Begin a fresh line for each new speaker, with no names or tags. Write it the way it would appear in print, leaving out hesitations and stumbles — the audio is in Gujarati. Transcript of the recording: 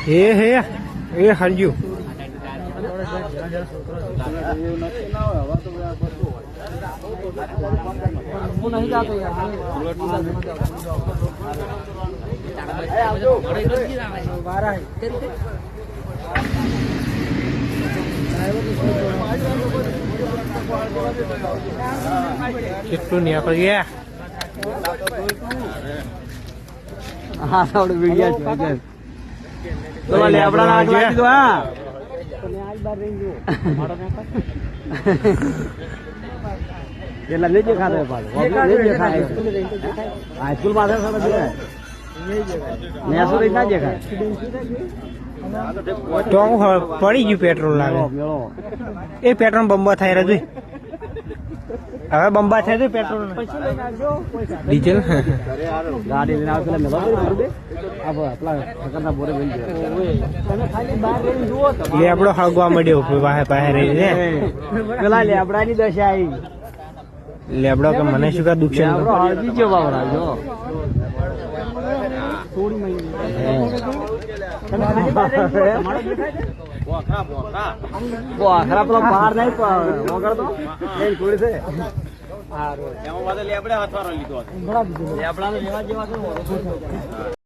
એ હરજુ
નહીં જાતો યાર
કેટલું નીકળી ગયા
હા થોડું વિડિયા છે તો લેબડા નાખી દીધો હા કેટલા નહીં દેખાતો પાછો નહીં દેખાય હાઈસ્કૂલ પાસે નેસો રહી ના દેખાય
તો પડી ગયું પેટ્રોલ લાગે એ પેટ્રોલ બંબા થાય રજુ હવે બંબા થાય તો પેટ્રોલ ડીઝલ
ગાડી લઈને આવે પેલા
લેબડો હળગવા મળ્યો પાસે પાસે રહી છે
પેલા લેબડા ની દશા આવી
લેબડો કે મને શું કા દુઃખ છે
હળગી ગયો બાબરા જો આખરા પેલો બહાર નહીં વગરતો થોડી છે લેબડા લેવા જેવા